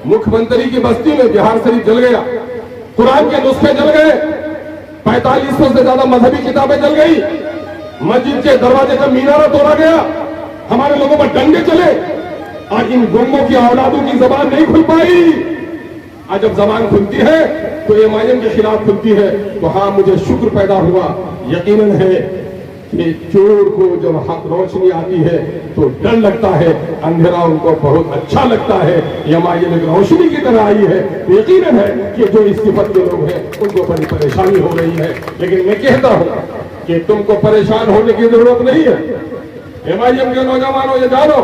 मुख्यमंत्री की बस्ती में बिहार शरीफ जल गया, कुरान के नुस्खे जल गए, 4500 से ज्यादा मजहबी किताबें जल गई, मस्जिद के दरवाजे का मीनारा तोड़ा गया, हमारे लोगों पर डंडे चले। आज इन गुंगों की औलादों की जबान नहीं खुल पाई। आज जब जबान खुलती है तो एमआईएम के खिलाफ खुलती है। तो हाँ, मुझे शुक्र पैदा हुआ, यकीनन है कि चोर को जब हक रोशनी आती है तो डर लगता है, अंधेरा उनको बहुत अच्छा लगता है। एमआईएम एक रोशनी की तरह आई है। यकीनन है कि जो इस सिफत के लोग हैं उनको बड़ी परेशानी हो रही है, लेकिन मैं कहता हूं कि तुमको परेशान होने की जरूरत नहीं है। एमआईएम के नौजवानों, ये जानो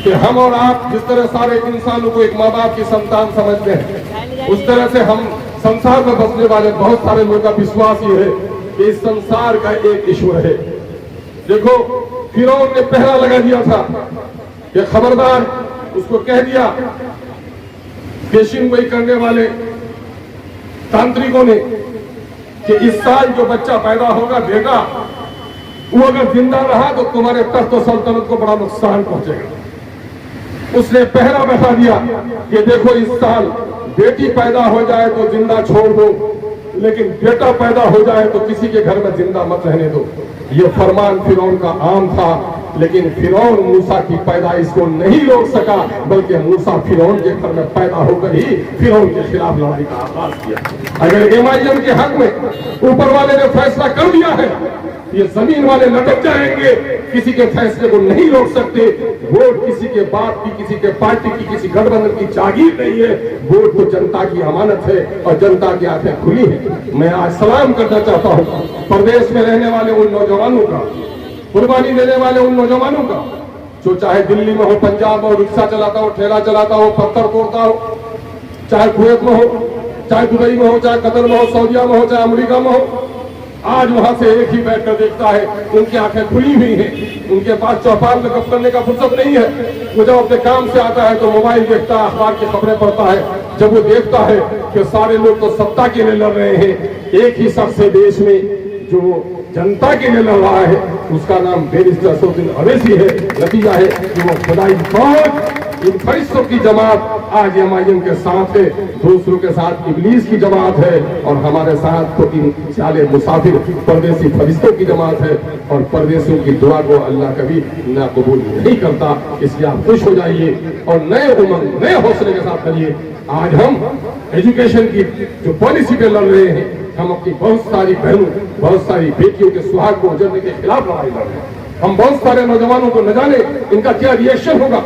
कि हम और आप जिस तरह सारे इंसानों को एक माँ बाप की संतान समझते हैं, उस तरह से हम संसार में बसने वाले बहुत सारे लोगों का विश्वास ये है कि इस संसार का एक ईश्वर है। देखो, फिरौन ने पहरा लगा दिया था कि खबरदार, उसको कह दिया पेशिन गोई करने वाले तांत्रिकों ने कि इस साल जो बच्चा पैदा होगा बेटा, वो अगर जिंदा रहा तो तुम्हारे तख्त और सल्तनत को बड़ा नुकसान पहुंचेगा। उसने पहरा बैठा दिया कि देखो, इस साल बेटी पैदा हो जाए तो जिंदा छोड़ दो, लेकिन बेटा पैदा हो जाए तो किसी के घर में जिंदा मत रहने दो। ये फरमान फिरौन का आम था, लेकिन फिरौन मूसा की पैदाइश को नहीं रोक सका, बल्कि मूसा फिरौन के घर में पैदा होकर ही फिरौन के खिलाफ लड़ाई का आगाज किया। अगर एमआईएम के हक में ऊपर वाले ने फैसला कर दिया है, ये जमीन वाले लटक जाएंगे, किसी के फैसले को नहीं रोक सकते। वोट किसी के बाप की, किसी के पार्टी की, किसी गठबंधन की जागीर नहीं है। वोट तो जनता की अमानत है और जनता की आंखें खुली है। मैं आज सलाम करना चाहता हूँ प्रदेश में रहने वाले उन नौजवानों का, कुर्बानी देने वाले उन नौजवानों का, जो चाहे दिल्ली में हो, पंजाब में हो, रिक्शा चलाता हो, ठेला चलाता हो, पत्थर तोड़ता हो, चाहे कुवैत में हो, चाहे दुबई में हो, चाहे कतर में हो, सऊदीया में हो, चाहे अमेरिका में हो। आज वहां से एक ही बैठकर देखता है, उनकी आंखें खुली हुई हैं, उनके पास चौपाल में गप करने का फुर्सत नहीं है। वो जब अपने काम से आता है तो मोबाइल देखता है, अखबार की खबरें पढ़ता है। जब वो देखता है कि सारे लोग तो सत्ता के लिए लड़ रहे हैं, एक ही शख्स है देश में जो जनता के लिए लड़ रहा है, उसका नाम बैरिस्टर असदुद्दीन अवैसी है। नतीजा है कि वो खुदाई फौज, इन फरिश्तों की जमात आज एमआईएम के साथ है, दूसरों के साथ इब्लीस की जमात है, और हमारे साथ तो इन चाले मुसाफिर परदेसी फरिश्तों की जमात है। और परदेसियों की दुआ को अल्लाह कभी ना कबूल नहीं करता। इसलिए आप खुश हो जाइए और नए उमंग, नए हौसले के साथ करिए। आज हम एजुकेशन की जो पॉलिसी पे लड़ रहे हैं, हम अपनी बहुत सारी बहनों, बहुत सारी बेटियों के सुहाग को उजड़ने के खिलाफ लड़ाई लड़ रहे हैं। हम बहुत सारे नौजवानों को न जाने इनका क्या रिएक्शन होगा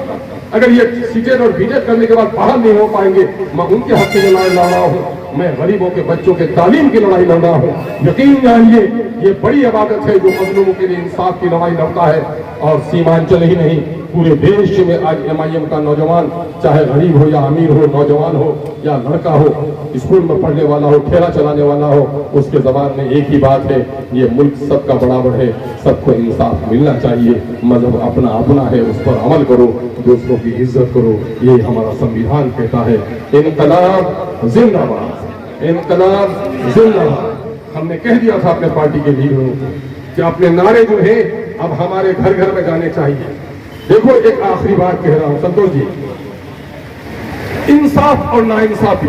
अगर ये सीटेट और बीटेट करने के बाद बाहर नहीं हो पाएंगे। मैं उनके हक में लड़ाई लड़ रहा हूँ, मैं गरीबों के बच्चों के तालीम की लड़ाई लड़ रहा हूँ। यकीन जानिए, ये बड़ी इबादत है जो मजलूमों के लिए इंसाफ की लड़ाई लड़ता है। और सीमांचल ही नहीं, पूरे देश में आज एमआईएम का नौजवान, चाहे गरीब हो या अमीर हो, नौजवान हो या लड़का हो, स्कूल में पढ़ने वाला हो, ठेला चलाने वाला हो, उसके जबान में एक ही बात है, ये मुल्क सबका बराबर है, सबको इंसाफ मिलना चाहिए। मजहब अपना अपना है, उस पर अमल करो, दूसरों की इज्जत करो, ये हमारा संविधान कहता है। इनकलाब जिंदाबाद, इनकलाब जिंदाबाद। हमने कह दिया था अपने पार्टी के लीडरों कि अपने नारे जो है अब हमारे घर घर में जाने चाहिए। देखो, एक आखिरी बात कह रहा हूं संतोष जी, इंसाफ और नाइंसाफी,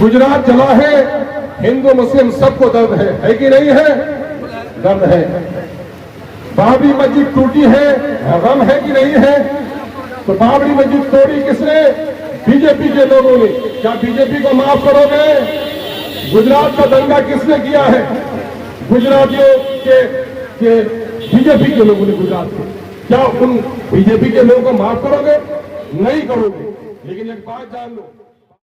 गुजरात जला है, हिंदू मुस्लिम सबको दर्द है कि नहीं है? दर्द है। बाबरी मस्जिद टूटी है, गम है कि नहीं है? तो बाबरी मस्जिद तोड़ी किसने? बीजेपी के लोगों ने। क्या बीजेपी को माफ करोगे? गुजरात का दंगा किसने किया है? गुजरातियों के बीजेपी के लोगों ने गुजरात में। क्या उन बीजेपी के लोगों को माफ करोगे? नहीं करोगे। लेकिन एक बात जान लो,